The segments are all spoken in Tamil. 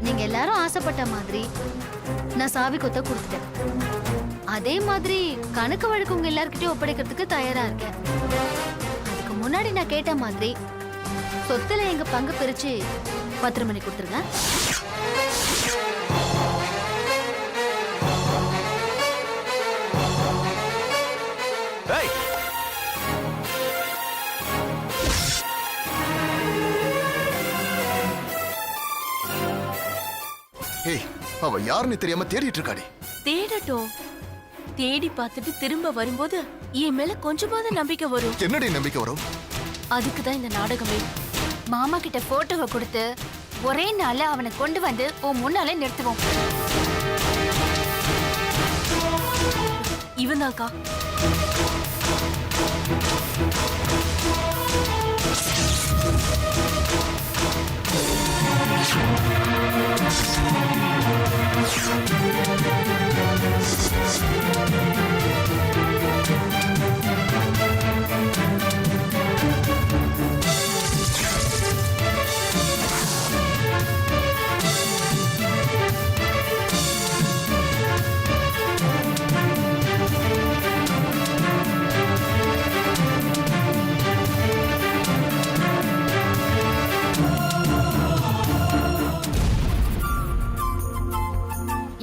நீங்க எல்லாரும் ஆசைப்பட்ட மாதிரி நான் சாவி கொத்த கொடுத்துட்டேன். அதே மாதிரி கணக்கு வழக்கு உங்க எல்லார்கிட்டயும் ஒப்படைக்கிறதுக்கு தயாரா இருக்கேன். அதுக்கு முன்னாடி நான் கேட்ட மாதிரி சொத்துல எங்க பங்கு பிரிச்சு பத்திரம் பண்ணி கொடுத்துருங்க. அவ யாருன்னு தெரியாம தேடிட்டு இருக்காடி. தேடட்டும். தேடி பார்த்துட்டு திரும்ப வரும்போது என் மேல கொஞ்சமாவது நம்பிக்கை வரும். என்னடி நம்பிக்கை வரும்? அதுக்குதான் இந்த நாடகமே. மாமா கிட்ட போட்டோவை கொடுத்து ஒரே நாள்ல அவனை கொண்டு வந்து உன் முன்னாலே நிறுத்துவோம். இவன் தான்க்கா.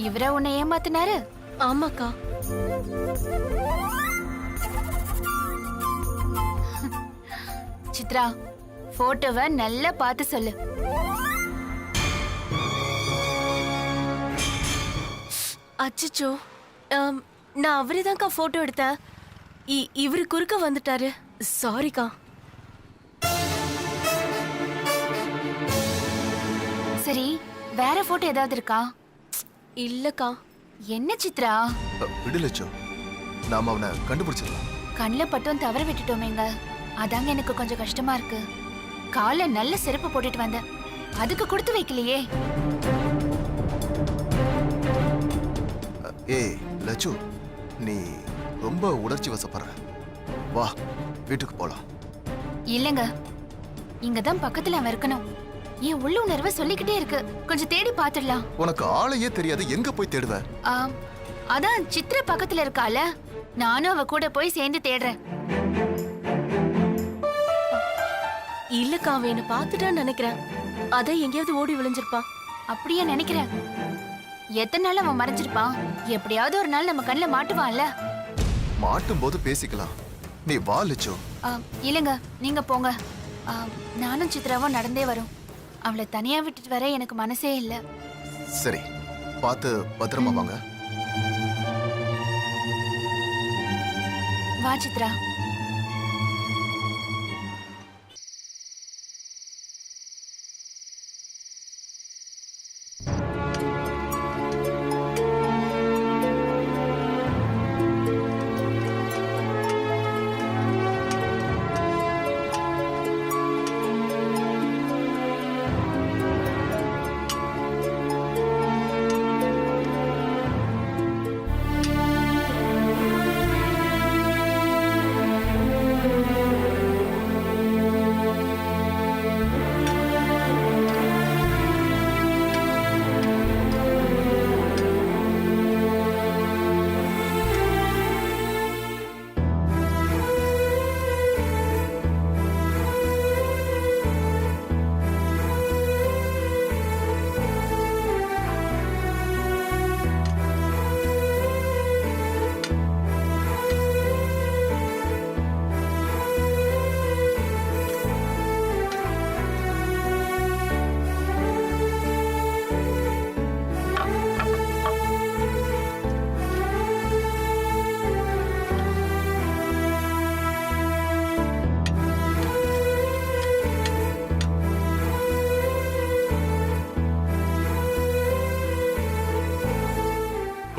இவரை உன்னை ஏமாத்தினாரு? ஆமாக்கா. சித்ரா, போட்டோவை நல்லா பார்த்து சொல்லு. அச்சச்சோ, நான் அவரேதான்க்கா போட்டோ எடுத்தேன். இவரு குறுக்க வந்துட்டாரு. சாரிக்கா. சரி, வேற போட்டோ ஏதாவது இருக்கா? இல்லக்கா. என்ன சித்ரா? விடுலச்சோ, நாம அவனை கண்டுபிடிச்சிடலாம். கண்ணில் பட்டும் தவற விட்டுட்டோமேங்க. அதாங்க எனக்கு கொஞ்சம் கஷ்டமா இருக்கு. காலை நல்ல செருப்பு போட்டுட்டு வந்தேன், அதுக்கு கொடுத்து வைக்கலையே. ஏய் லட்சு, நீ ரொம்ப உணர்ச்சி வசப்படுற. வா, வீட்டுக்கு போலாம். இல்லங்க, இங்கதான் பக்கத்துல அவன் இருக்கணும். என் உள்ளுணர்வை சொல்லிக்கிட்டே இருக்கு. கொஞ்சம் தேடி பாத்துடலாம். உனக்கு ஆளையே தெரியாது, எங்க போய் தேடுவ? அதான் சித்ர பக்கத்துல இருக்கால, நானும் அவ கூட போய் சேர்ந்து தேடுறேன். இல்லக்கா, அவன் என்ன பாத்துட்டான்னு நினைக்கிறேன். அதை எங்கேயாவது ஓடி விழுந்திருப்பான். அப்படியே நினைக்கிறேன். எத்தனை நாள் அவன் மறைஞ்சிருப்பான்? எப்படியாவது ஒரு நாள் நம்ம கண்ணில் மாட்டுவான்ல. மாட்டும் போது பேசிக்கலாம். நீ வா லட்சு. இல்லங்க, நீங்க போங்க. நானும் சித்ராவும் நடந்தே வரும். அவளை தனியா விட்டுட்டு வர எனக்கு மனசே இல்ல. சரி, பார்த்து பத்திரமா வாங்க. வா சித்ரா.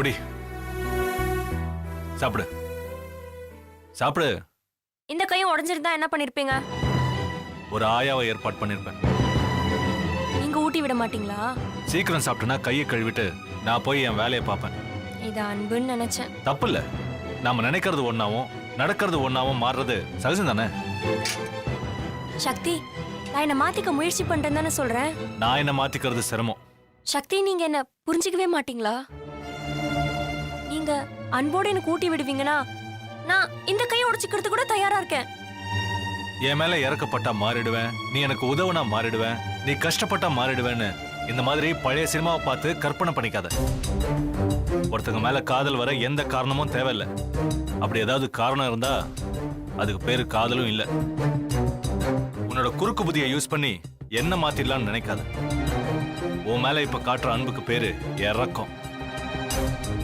புடி, சாப்பிடு சாப்பிடு. இந்த கையும் உடைஞ்சிருந்தா என்ன பண்ணிருப்பீங்க? ஒரு ஆயாவை ஏற்பாடு பண்ணிருப்பேன். நீங்க ஊட்டி விட மாட்டீங்களா? சீக்கிரம் சாப்பிட்டேன்னா கையை கழுவிட்டு நான் போய் என் வேலையை பார்ப்பேன். இது அன்புன்னு நினைச்சேன். தப்பு இல்ல, நாம நினைக்கிறது ஒண்ணாவும் நடக்கிறது ஒண்ணாவும் மாறுறது சகஜம் தானே? சக்தி, நான் என்ன மாத்திக்க முயற்சி பண்றேன்னு தானே சொல்றேன். நான் என்ன மாத்திக்கிறது சிரமம். சக்தி, நீங்க என்ன புரிஞ்சுக்கவே மாட்டீங்களா? நீங்க அன்போடு எனக்கு ஊட்டி விடுவீங்கன்னா நான் இந்த கையை உடைச்சுக்கிறது கூட தயாரா இருக்கேன். என் மேல இறக்கப்பட்டா மாறிடுவேன், நீ எனக்கு உதவுனா மாறிடுவேன், நீ கஷ்டப்பட்டா மாறிடுவேன்னு இந்த மாதிரி பழைய சினிமாவை பார்த்து கற்பனை பண்ணிக்காத. ஒருத்தங்க மேல காதல் வர எந்த காரணமும் தேவையில்லை. அப்படி ஏதாவது காரணம் இருந்தா அதுக்கு பேரு காதலும் இல்ல. உன்னோட குறுக்கு புத்தியை யூஸ் பண்ணி என்ன மாத்திடலாம்னு நினைக்காத. உன் மேல இப்ப காட்டுற அன்புக்கு பேரு இறக்கம்.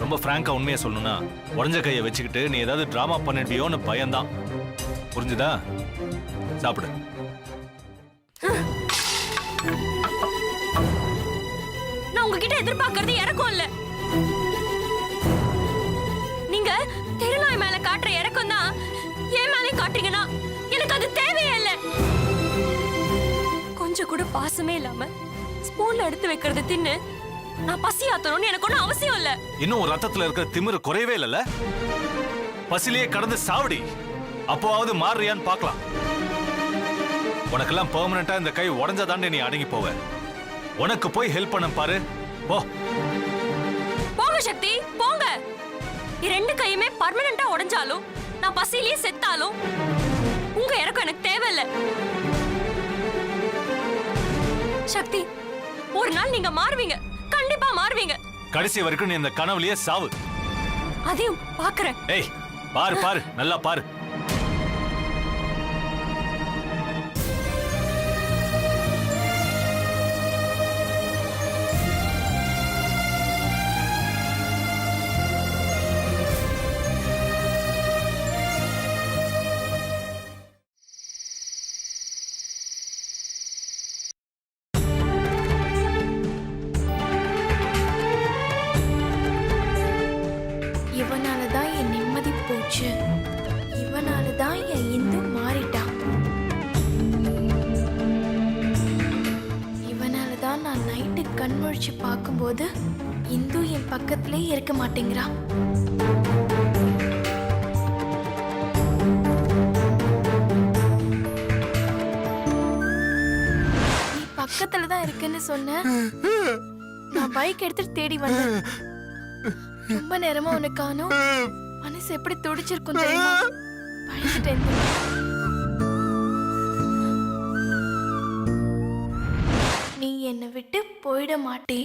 ரொம்ப பிராங்கா உண்மையை சொல்லணும்னா உடஞ்ச கையை வச்சுக்கிட்டு நீ ஏதாவது டிராமா பண்ணிடுவியோன்னு பயம்தான். புரிஞ்சுதா? சாப்பிடு. நான் உங்ககிட்ட எதிர்பார்க்கறது இறக்கம் இல்ல. நீங்க திருநாய் மேல காட்டுற இறக்கம் தான் என் மேலே காட்டுறீங்கன்னா எனக்கு அது தேவையே இல்ல. கொஞ்சம் கூட பாசமே இல்லாம ஸ்பூன்ல எடுத்து வைக்கிறது தின்னு நான் பசி ஆத்தணும்னு எனக்கு ஒன்றும் அவசியம் இல்ல. இன்னும் ஒரு ரத்தத்துல இருக்கிற திமிரு குறையவே இல்லைல்ல? பசிலேயே கடந்து சாவடி, அப்போவாவது மாறுறியான்னு பார்க்கலாம். உனக்கெல்லாம் பெர்மனண்டா இந்த கை உடஞ்சாதாண்டே நீ அடங்கி போவ. உனக்கு போய் ஹெல்ப் பண்ண பாரு, போ. போங்க சக்தி, போங்க. ரெண்டு கையுமே பர்மனண்டா உடைஞ்சாலும் நான் பசியிலேயே செத்தாலும் உங்க இறக்கம் எனக்கு தேவையில்ல. சக்தி, ஒரு நாள் நீங்க மாறுவீங்க, கண்டிப்பா மாறுவீங்க. கடைசி வரைக்கும் நீ இந்த கனவுலயே சாவு. அதையும் பாக்குறேன். ஏய், பாரு பாரு, நல்லா பாரு. இவனாலதான் என் நிம்மதி போச்சு. இவனாலதான் என் இந்து மாறிட்டான். இவனாலதான் நான் நைட்டு கண் முழிச்சு பார்க்கும்போது இந்து என் பக்கத்திலே இருக்க மாட்டேங்கிறா. நீ பக்கத்துல தான் இருக்குன்னு சொன்ன. நான் பைக் எடுத்துட்டு தேடி வந்தேன். ரொம்ப நேரமா உனக்கு காணோம். மனசு எப்படி துடிச்சிருக்கும் தெரியுமா? பயந்துட்டேன். நீ என்னை விட்டு போயிட மாட்டே.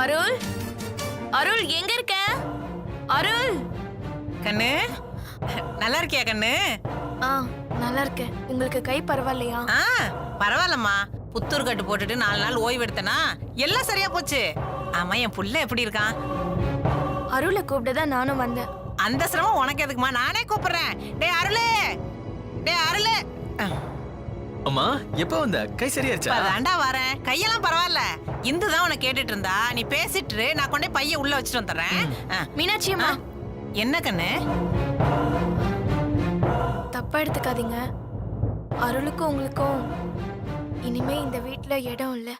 அருள், அருள் எங்க இருக்க? அருள் கண்ணு, நல்லா இருக்கியா கண்ணு? நல்லா இருக்கேன். உங்களுக்கு கை பரவாயில்லையா? பரவாயில்லம்மா. புத்தூர் கட்டு போட்டுட்டு 4 நாள் ஓய்வு எடுத்தனா எல்லாம் சரியா போச்சு. ஆமா, என் புள்ள எப்படி இருக்கான்? அருளை கூப்பிட்டுதான் நானும் வந்தேன். அந்த சிரமம் உனக்கு எதுக்குமா? நானே கூப்பிடுறேன். டேய் அருளே, டேய் அருளே. அம்மா, எப்ப வந்த? கை சரியாச்சா? அதாண்டா வரேன். கையெல்லாம் பரவாயில்ல. இந்து தான் உனக்கு கேட்டுட்டு இருந்தா. நீ பேசிட்டு நான் கொண்டே பைய உள்ள வச்சுட்டு வந்துடுறேன். மீனாட்சி அம்மா, என்ன கண்ணு? தப்பா எடுத்துக்காதீங்க. அருளுக்கும் உங்களுக்கும் இனிமே இந்த வீட்ல இடம் இல்ல.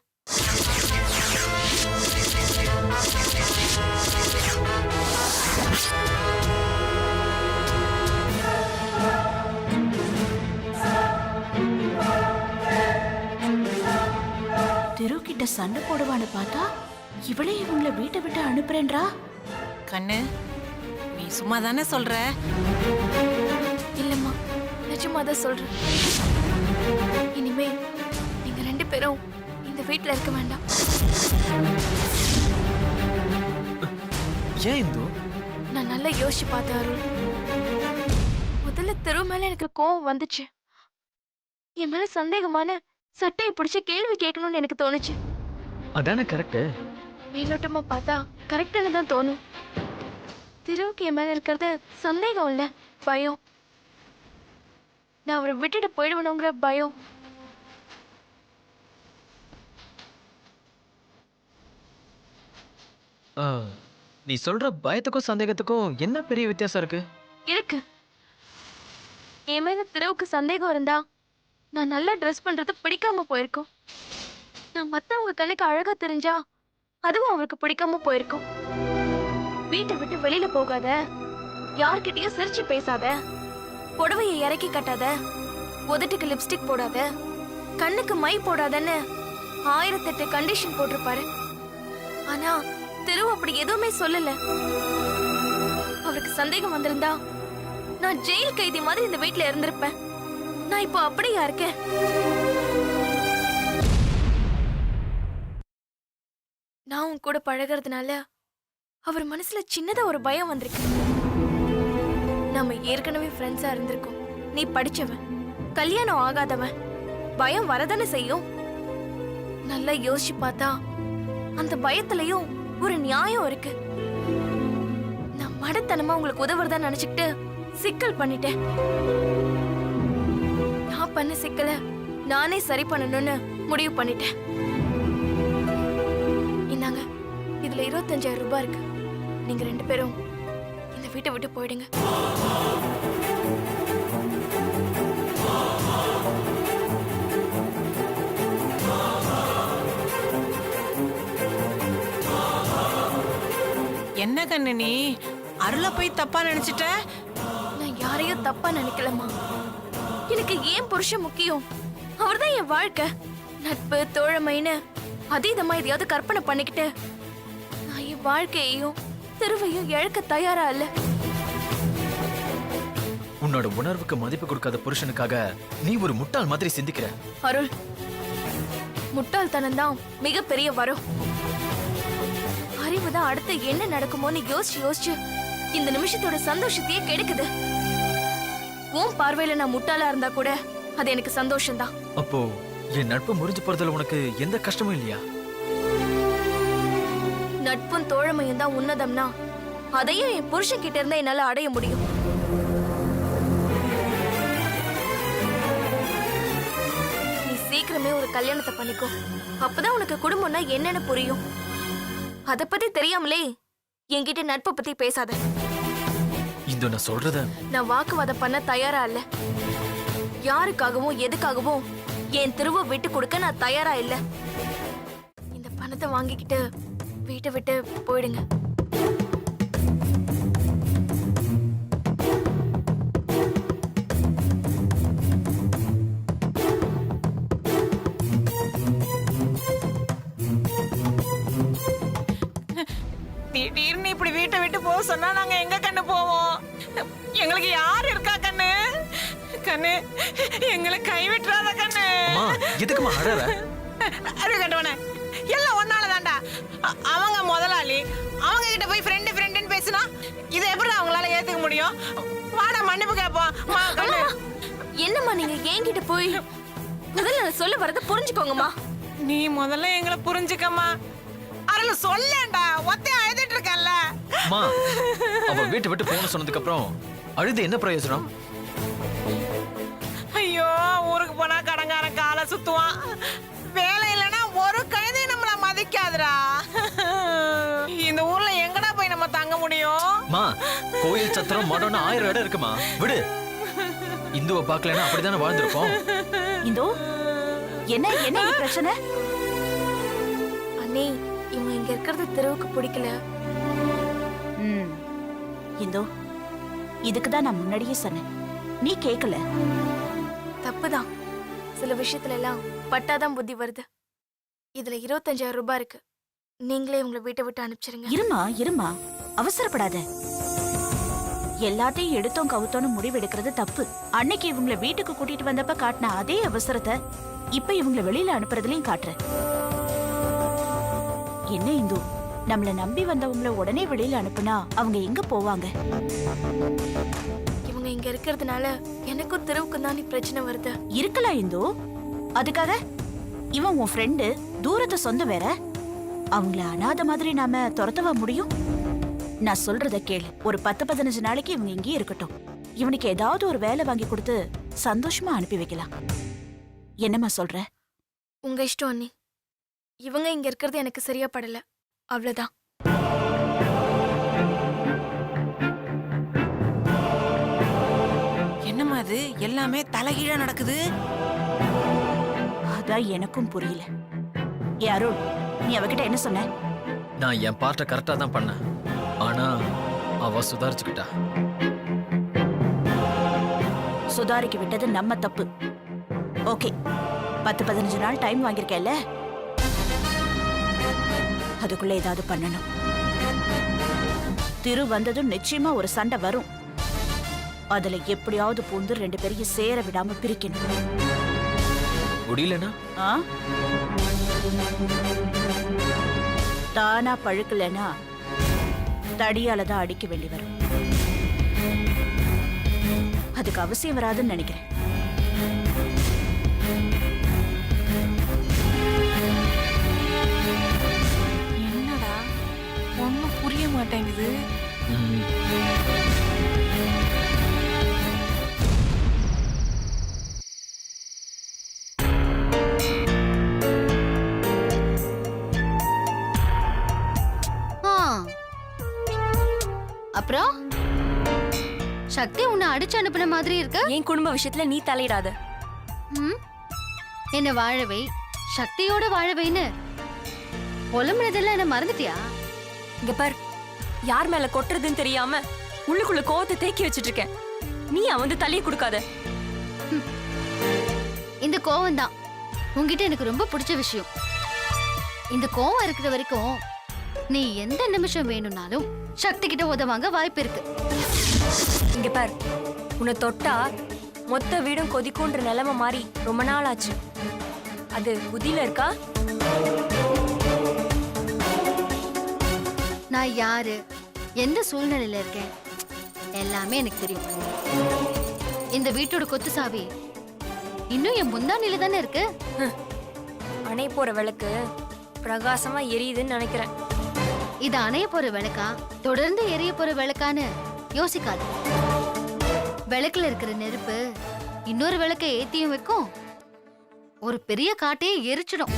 திரு கிட்ட சண்டை போடுவான்னு பார்த்தா இவளே இவங்கள வீட்டை விட்டு அனுப்புறேன்றா. கண்ணு, நீ சும்மா தானே சொல்ற? இல்லம்மா, நிஜமா தான் சொல்றேன். இனிமே நீங்க 2 பேரும் இந்த இந்த வீட்ல இருக்க வேண்டாம். ஏன் இந்து? நான் நல்லா யோசிச்சு பார்த்தேன் அருள். முதல்ல திரு மேல எனக்கு கோவம் வந்துச்சு. என் மேல சந்தேகமான சட்டையை பிடிச்சு கேள்வி கேட்கணும்னு எனக்கு தோணுச்சு. அதானே கரெக்ட். மேலோட்டமா பார்த்தா கரெக்டானு தான் தோணும். திருவுக்கு என் மேல இருக்கிறது சந்தேகம் இல்ல, பயம். நான் அவரை விட்டுட்டு போயிடுவனுங்கிற பயம். நீ சொல்ற பயத்துக்கும் சந்தேகத்துக்கும் என்ன பெரிய வித்தியாசம் இருக்கு? இருக்கு. என் மேல திருவுக்கு சந்தேகம் இருந்தா நான் நல்லா ட்ரெஸ் பண்றது பிடிக்காம போயிருக்கும். நான் மத்தவங்க கண்ணுக்கு அழகா தெரிஞ்சா அதுவும் அவருக்கு பிடிக்காம போயிருக்கும். வீட்டை விட்டு வெளியில போகாத, யார்கிட்டயும் சிரிச்சு பேசாத, புடவையை இறக்கி கட்டாத, உதட்டுக்கு லிப்ஸ்டிக் போடாத, கண்ணுக்கு மை போடாதன்னு 1008 கண்டிஷன் போட்டிருப்பாரு. ஆனா திரு அப்படி எதுவுமே சொல்லல. அவருக்கு சந்தேகம் வந்திருந்தா நான் ஜெயில் கைதி மாதிரி இந்த வீட்ல இருந்திருப்பேன். நான் இப்போ அப்படியா இருக்கேன்? நான் உன் கூட பழகிறதுனால அவர் மனசுல சின்னதா ஒரு பயம் வந்திருக்கு. நம்ம ஏற்கனவே ஃப்ரெண்ட்ஸா இருந்திருக்கோம். நீ படிச்சவன், கல்யாணம் ஆகாதவன், பயம் வரதானே செய்யும். நல்லா யோசிச்சு பார்த்தா அந்த பயத்திலையும் ஒரு நியாயம் இருக்கு. நான் மடத்தனமா உங்களுக்கு உதவுறதா நினைச்சுக்கிட்டு சிக்கல் பண்ணிட்டேன். நான் பண்ண சிக்கலை நானே சரி பண்ணணும்னு முடிவு பண்ணிட்டேன். இந்தாங்க, இதுல 25,000 ரூபாய் இருக்கு. நீங்க 2 பேரும் இந்த வீட்டை விட்டு போயிடுங்க. என்ன கண்ணு நீ அருளை போய் தப்பா நினைச்சிட்ட? நான் யாரையும் தப்பா நினைக்கலமா. எனக்கு ஏன் புருஷன் முக்கியம். அவர்தான் என் வாழ்க்கை. நட்பு, தோழமைன்னு அதீதமா எதையாவது கற்பனை பண்ணிக்கிட்டு நான் என் வாழ்க்கையையும் திருவையும் இழக்க தயாரா இல்ல. உன்னோட உணர்வுக்கு மதிப்பு கொடுக்காத புருஷனுக்காக நீ ஒரு முட்டாள் மாதிரி சிந்திக்கிற. அருள், முட்டாள்தனம் தான் மிகப்பெரிய வரம். அறிவுதான் அடுத்து என்ன நடக்குமோன்னு யோசிச்சு யோசிச்சு இந்த நிமிஷத்தோட சந்தோஷத்தையே கெடுக்குது. உன் பார்வையில நான் முட்டாளா இருந்தா கூட அது எனக்கு சந்தோஷம்தான். அப்போ என் நட்பு முறிஞ்சு போறதுல உனக்கு எந்த கஷ்டமும் இல்லையா? நட்பும் தோழமையும் தான் உன்னதம்னா அதையும் என் புருஷன் கிட்ட இருந்தா என்னால அடைய முடியும். நீ சீக்கிரமே ஒரு கல்யாணத்தை பண்ணிக்கோ. அப்பதான் உனக்கு குடும்பம்னா என்னன்னு புரியும். அத பத்தி தெரியாமலே என்கிட்ட நட்பை பத்தி பேசாத. இந்த நான் சொல்றத நான் வாக்குவாதம் பண்ண தயாரா இல்ல. யாருக்காகவும் எதுக்காகவும் என் திருவை விட்டு கொடுக்க நான் தயாரா இல்ல. இந்த பணத்தை வாங்கிக்கிட்டு வீட்டை விட்டு போயிடுங்க. திடீர்னு இப்படி வீட்டை விட்டு போக சொன்னா நாங்க எங்க கண்ணு போவோம்? எங்களுக்கு யார் இருக்கா கண்ணு? கண்ணு, எங்களை கைவிட்டுறாத கண்ணு. அம்மா, எதுக்குமா அழற? அரு கண்டவனே, எல்லாம் ஒன்னால தான்டா. அவங்க முதலாளி, அவங்க கிட்ட போய் ஃப்ரெண்டுன்னு பேசினா இதை எப்படி அவங்களால ஏத்துக்க முடியும்? வாடா மன்னிப்பு கேட்போம். கண்ணு, என்னம்மா நீங்க என்கிட்ட போய் முதல்ல நான் சொல்ல வரத புரிஞ்சுக்கோங்கம்மா. நீ முதல்ல எங்களை புரிஞ்சுக்கம்மா. அருள் சொல்லேன்டா, ஒத்தையா அழுதுட்டு இருக்கல்ல. அம்மா, அவ வீட்டை விட்டு போன சொன்னதுக்கு அப்புறம் அழுது என்ன பிரயோஜனம்? ஐயோ, ஊருக்கு போனா கடங்காரன் காலை சுத்துவான். வேலை இல்லைன்னா ஒரு கைதி நம்மள மதிக்காதுடா. இந்த ஊர்ல எங்கடா போய் நம்ம தங்க முடியும்? அம்மா, கோயில் சத்திரம் மடம்னு 1000 இடம் இருக்குமா, விடு. இந்துவை பார்க்கலன்னா அப்படித்தானே வாழ்ந்திருப்போம். இந்தோ என்ன என்ன இது பிரச்சனை? அண்ணே, இவங்க இங்க இருக்கிறது தெருவுக்கு பிடிக்கல. இந்தோ இதுக்குதான் நான் முன்னாடியே சொன்னேன், நீ கேட்கல. தப்புதான். சில விஷயத்துல எல்லாம் பட்டாதான் புத்தி வருது. இதுல 25,000 ரூபாய் இருக்கு. நீங்களே உங்களை வீட்டை விட்டு அனுப்பிச்சிருங்க. இருமா அவசரப்படாத. எல்லாத்தையும் எடுத்தோம் கவுத்தோன்னு முடிவெடுக்கிறது தப்பு. அன்னைக்கு இவங்களை வீட்டுக்கு கூட்டிட்டு வந்தப்ப காட்டின அதே அவசரத்தை இப்ப இவங்களை வெளியில அனுப்புறதுலயும் காட்டுறேன். என்ன இந்து, நம்மள நம்பி வந்தவங்கள உடனே வெளியில அனுப்புனா அவங்க எங்க போவாங்க? இவங்க இங்க இருக்கிறதுனால எனக்கும் தெருவுக்கும் தான் பிரச்சனை வருது. இருக்கலாம் இந்து. அதுக்காக இவன் உன் ஃப்ரெண்டு, தூரத்து சொந்தம் வேற. அவங்கள அனாதை மாதிரி நாம துரத்தவா முடியும்? நான் சொல்றத கேளு. ஒரு 10-15 நாளைக்கு இவங்க இங்கேயே இருக்கட்டும். இவனுக்கு ஏதாவது ஒரு வேலை வாங்கி கொடுத்து சந்தோஷமா அனுப்பி வைக்கலாம். என்னம்மா சொல்ற? உங்க இஷ்டம் அண்ணி. இவங்க இங்க இருக்கிறது எனக்கு சரியா படல, அவ்வளவுதான். என்னம்மா இது எல்லாமே தலைகீழா நடக்குது? அதான் எனக்கும் புரியல. ஏ அருண், நீ அவகிட்ட என்ன சொன்ன? நான் என் பார்ட்ட கரெக்டா தான் பண்ணேன். ஆனா அவ சுதாரிச்சுக்கிட்டா. சுதாரிக்க விட்டது நம்ம தப்பு. ஓகே, 10-15 நாள் டைம் வாங்கியிருக்கேல்ல, அதுக்குள்ள ஏதாவது பண்ணணும். திரு வந்ததும் நிச்சயமா ஒரு சண்டை வரும். அதுல எப்படியாவது பூந்து 2 பேரையும் சேர விடாம பிரிக்கணும். முடியலனா ஆ? தானா பழுக்கலனா தடியால தான் அடிக்க வேண்டி வரும். அதுக்கு அவசியம் வராதுன்னு நினைக்கிறேன். என்னடா ஒன்னும் புரிய மாட்டேங்குது. ஆ. அப்புறம் சக்தி உன்னை அடிச்சு அனுப்புன மாதிரி இருக்கு. என் குடும்ப விஷயத்துல நீ தலையிடாத. ம்? என்ன வாழவை, சக்தியோட வாழவைன்னு புலம்புனதெல்லாம் என்ன மறந்துட்டியா? இங்க பார், யார் மேல கொட்டுறதுன்னு தெரியாம உள்ளுக்குள்ள கோவத்தை தேக்கி வச்சிட்டு இருக்கேன். நீ வந்து தலையை கொடுக்காத. இந்த கோவம் தான் உன்கிட்ட எனக்கு ரொம்ப பிடிச்ச விஷயம். இந்த கோவம் இருக்கிற வரைக்கும் நீ எந்த நிமிஷம் வேணும்னாலும் சக்தி கிட்ட உதவாங்க வாய்ப்பு இருக்கு. இங்க பார், உன்னை தொட்டா மொத்த வீடும் கொதிக்குன்ற நிலைமை மாறி ரொம்ப நாள் ஆச்சு. அது புத்தியில இருக்கா? நான் யாரு, எந்த சூழ்நிலையில இருக்கேன் எல்லாமே எனக்கு தெரியும். இந்த வீட்டோட கொத்து சாவி இன்னும் என் முந்தானில தானே இருக்கு. அணை போற விளக்கு பிரகாசமா எரியுதுன்னு நினைக்கிறேன். இது அணைய போற விளக்கா தொடர்ந்து எரிய போற விளக்கான்னு யோசிக்காது. விளக்குல இருக்கிற நெருப்பு இன்னொரு விளக்கை ஏத்தியும் வைக்கும், ஒரு பெரிய காட்டையே எரிச்சிடும்.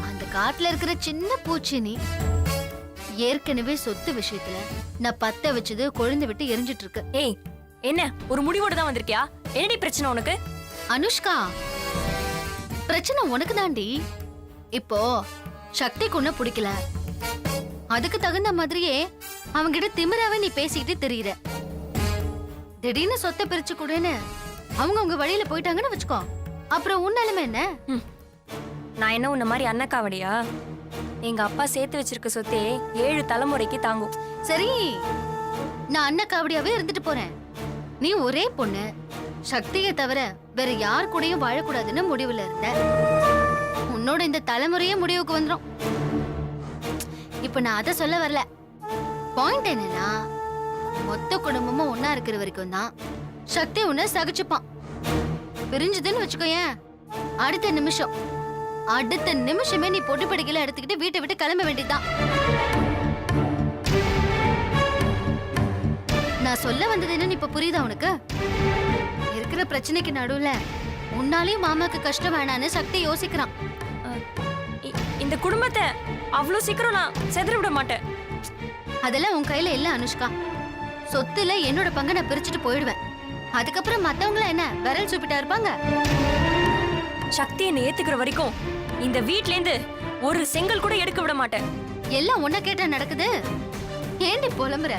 அந்த காட்டுல இருக்கிற சின்ன பூச்சினி ஏற்கனவே சொத்து விஷயத்துல நான் பத்த வச்சது கொழுந்து விட்டு எரிஞ்சிட்டு இருக்கு. ஏய், என்ன ஒரு முடிவோடு தான் வந்திருக்கியா? என்னடி பிரச்சனை உனக்கு? அனுஷ்கா, பிரச்சனை உனக்கு தாண்டி. இப்போ சக்திக்கு ஒண்ணு பிடிக்கல, அதுக்கு தகுந்த மாதிரியே அவங்கிட்ட திமிராவே நீ பேசிக்கிட்டு தெரியுற. திடீர்னு சொத்தை பிரிச்சு கொடுன்னு அவங்க உங்க வழியில போயிட்டாங்கன்னு வச்சுக்கோ, அப்புறம் உன் நிலைமை என்ன? நான் என்ன உன்ன மாதிரி அண்ணக்காவடியா? எங்க அப்பா சேர்த்து வச்சிருக்க சொத்தே 7 தலைமுறைக்கு தாங்கும். சரி, நான் அண்ணா காவடியாவே இருந்துட்டு போறேன். நீ ஒரே பொண்ணு, சக்தியை தவிர வேற யார் கூடயும் வாழக்கூடாதுன்னு முடிவுல இருந்த. உன்னோட இந்த தலைமுறையே முடிவுக்கு வந்துரும். இப்ப நான் அதை சொல்ல வரல. பாயிண்ட் என்னன்னா, மொத்த குடும்பமும் ஒன்னா இருக்கிற வரைக்கும் தான் சக்தி உன்னை சகிச்சுப்பான். பிரிஞ்சுதுன்னு வச்சுக்கோயேன், அடுத்த நிமிஷமே நீ பொட்டு படிக்கல எடுத்துக்கிட்டு வீட்டை விட்டு கிளம்ப வேண்டியதுதான். நான் சொல்ல வந்தது என்னன்னு இப்ப புரியுதா உனக்கு? இருக்கிற பிரச்சனைக்கு நடுவுல உன்னாலையும் மாமாக்கு கஷ்டம் வேணான்னு சக்தி யோசிக்கிறான். இந்த குடும்பத்தை அவ்வளவு சீக்கிரம் நான் செதற விட மாட்டேன். அதெல்லாம் உன் கையில இல்ல அனுஷ்கா. சொத்துல என்னோட பங்கு நான் பிரிச்சுட்டு போயிடுவேன். அதுக்கப்புறம் மத்தவங்கள என்ன விரல் சூப்பிட்டா இருப்பாங்க? சக்தி என்னை ஏத்துக்கிற வரைக்கும் இந்த வீட்ல இருந்து ஒரு செங்கல் கூட எடுக்க விட மாட்டேன். எல்லாம் உன்ன கேட்டா நடக்குது. ஏண்டி புலம்புற?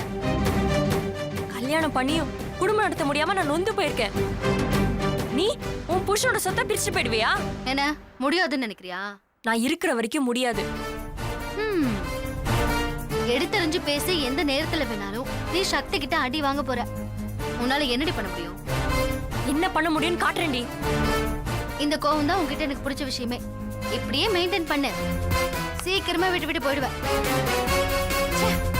கல்யாணம் பண்ணியும் குடும்பம் நடத்த முடியாம நான் நொந்து போயிருக்கேன். நீ உன் புருஷனோட சொத்தை பிரிச்சு போயிடுவியா? என்ன முடியாதுன்னு நினைக்கிறியா? நான் இருக்கிற வரைக்கும் முடியாது. எடுத்தறிஞ்சு பேசி எந்த நேரத்துல வேணாலும் நீ சக்தி கிட்ட அடி வாங்க போற. உன்னால என்னடி பண்ண முடியும்? என்ன பண்ண முடியும்னு காட்டுறேன்டி. இந்த கோவம் தான் உன்கிட்ட எனக்கு பிடிச்ச விஷயமே. இப்படியே மெயின்டைன் பண்ணு. சீக்கிரமா விட்டு விட்டு போயிடுவேன். ச்சே.